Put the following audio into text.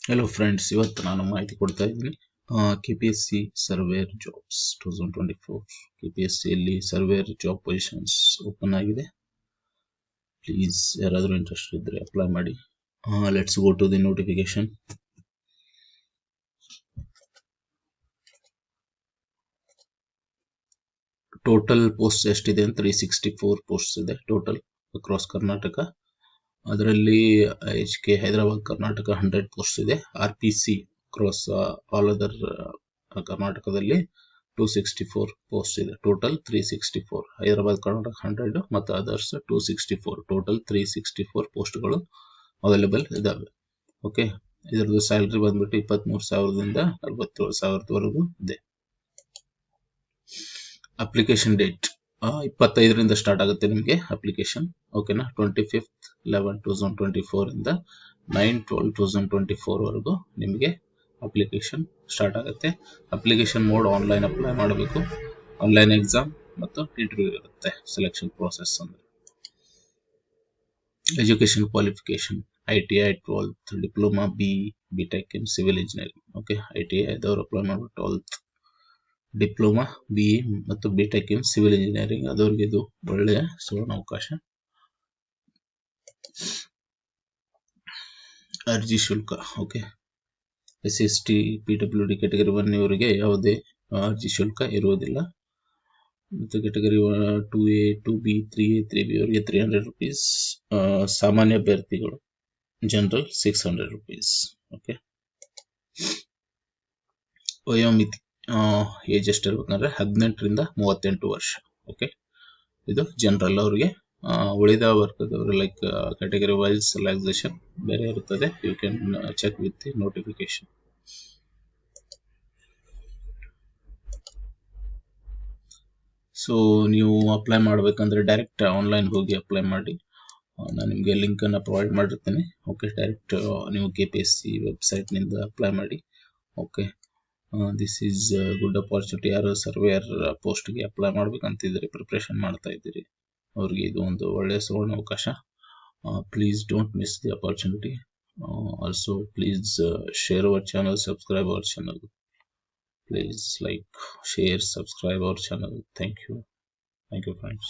Hello friends, ಇವತ್ತು ನಾನು ಮಾಹಿತಿ ಕೊಡ್ತಾ ಇದ್ದೀನಿ. KPSC ಸರ್ವೇರ್ ಜಾಬ್ಸ್ 2024 KPSC ಅಲ್ಲಿ ಸರ್ವೇರ್ ಜಾಬ್ ಪೊಸಿಷನ್ಸ್ ಓಪನ್ ಆಗಿದೆ. ಪ್ಲೀಸ್ ಯಾರಾದರೂ ಇಂಟ್ರೆಸ್ಟ್ ಇದ್ರೆ ಅಪ್ಲೈ ಮಾಡಿ. Let's go to the notification. Total post ಎಷ್ಟಿದೆ ಅಂತ 364 ಪೋಸ್ಟ್ ಇದೆ ಟೋಟಲ್ ಅಕ್ರಾಸ್ ಕರ್ನಾಟಕ. ಅದರಲ್ಲಿ HK ಹೈದರಾಬಾದ್ ಕರ್ನಾಟಕ 100 ಪೋಸ್ಟ್ ಇದೆ. RPC ಅಕ್ರಾಸ್ ಆಲ್ ಅದರ್ ಕರ್ನಾಟಕದಲ್ಲಿ 264 ಪೋಸ್ಟ್ ಇದೆ. ಟೋಟಲ್ 364. ಹೈದರಾಬಾದ್ ಕರ್ನಾಟಕ 100 ಮತ್ತು ಅದರ್ಸ್ 264. ಟೋಟಲ್ 364 ಪೋಸ್ಟ್ಗಳು ಅವೈಲೇಬಲ್ ಇದಾವೆ. ಓಕೆ, ಇದರದ್ದು ಸ್ಯಾಲರಿ ಬಂದ್ಬಿಟ್ಟು 23,000ದಿಂದ 47,000ವರೆಗೂ ಇದೆ. ಅಪ್ಲಿಕೇಶನ್ ಡೇಟ್ 25ರಿಂದ ಸ್ಟಾರ್ಟ್ ಆಗುತ್ತೆ ನಿಮಗೆ ಅಪ್ಲಿಕೇಶನ್. ಓಕೆನಾ, 25/11/2024 ಇಂದ 9/12/2024 ವರೆಗೂ ನಿಮಗೆ ಅಪ್ಲಿಕೇಶನ್ ಸ್ಟಾರ್ಟ್ ಆಗುತ್ತೆ. ಅಪ್ಲಿಕೇಶನ್ ಮೋಡ್ ಆನ್ಲೈನ್ ಅಪ್ಲೈ ಮಾಡಬೇಕು. ಆನ್ಲೈನ್ ಎಕ್ಸಾಮ್ ಮತ್ತು ಇಂಟರ್ವ್ಯೂ ಇರುತ್ತೆ. ಸೆಲೆಕ್ಷನ್ ಪ್ರೋಸೆಸ್ ಅಂದ್ರೆ education qualification ITI 12th, diploma BTech ಇನ್ ಸಿವಿಲ್ ಇಂಜಿನಿಯರಿಂಗ್. ಓಕೆ, ITI ಆದವರು ಅಪ್ಲೈ ಮಾಡಬೇಕು. 12th ಡಿಪ್ಲೊಮಾ BE ಮತ್ತು BTech ಇನ್ ಸಿವಿಲ್ ಇಂಜಿನಿಯರಿಂಗ್ ಅದವರಿಗೆ ಇದು ಒಳ್ಳೆಯ ಸುವರ್ಣಾವಕಾಶ. ಅರ್ಜಿ ಶುಲ್ಕ ಓಕೆ, SC/ST PWD ಕ್ಯಾಟಗರಿ 1 ಇವರಿಗೆ ಯಾವುದೇ ಅರ್ಜಿ ಶುಲ್ಕ ಇರುವುದಿಲ್ಲ. ಮತ್ತು category 2A 2B 3A 3B ಅವರಿಗೆ 300 rupees. ಸಾಮಾನ್ಯ ಅಭ್ಯರ್ಥಿಗಳು ಜನರಲ್ 600 rupees. ಓಕೆ, ವಯೋಮಿತಿ ಏಜ್ ಎಷ್ಟಿರ್ಬೇಕಂದ್ರೆ 18ರಿಂದ 38 ವರ್ಷ. ಓಕೆ, ಇದು ಜನರಲ್ ಅವರಿಗೆ. ಉಳಿದ ವರ್ಗದವರು ಲೈಕ್ ಕ್ಯಾಟಗರಿ ವೈಸ್ ರಿಲ್ಯಾಕ್ಸೇಷನ್ ಬೇರೆ ಇರುತ್ತದೆ. You can check with the notification. So ನೀವು ಅಪ್ಲೈ ಮಾಡಬೇಕಂದ್ರೆ ಡೈರೆಕ್ಟ್ ಆನ್ಲೈನ್ ಹೋಗಿ ಅಪ್ಲೈ ಮಾಡಿ. ನಾನು ನಿಮಗೆ ಲಿಂಕನ್ನು ಪ್ರೊವೈಡ್ ಮಾಡಿರ್ತೀನಿ. ಓಕೆ, ಡೈರೆಕ್ಟ್ ನೀವು KPSC ವೆಬ್ಸೈಟ್ನಿಂದ ಅಪ್ಲೈ ಮಾಡಿ. Okay, this is good opportunity. ಯಾರು ಸರ್ವೇಯರ್ ಪೋಸ್ಟ್ಗೆ ಅಪ್ಲೈ ಮಾಡ್ಬೇಕಂತಿದ್ದೀರಿ, ಪ್ರಿಪ್ರೇಷನ್ ಮಾಡ್ತಾ ಇದ್ದೀರಿ, ಅವ್ರಿಗೆ ಇದು ಒಂದು ಒಳ್ಳೆಯ ಸುವರ್ಣಾವಕಾಶ. Please don't miss the opportunity. Also please share our channel, subscribe our channel. Please like, share, subscribe our channel. Thank you friends.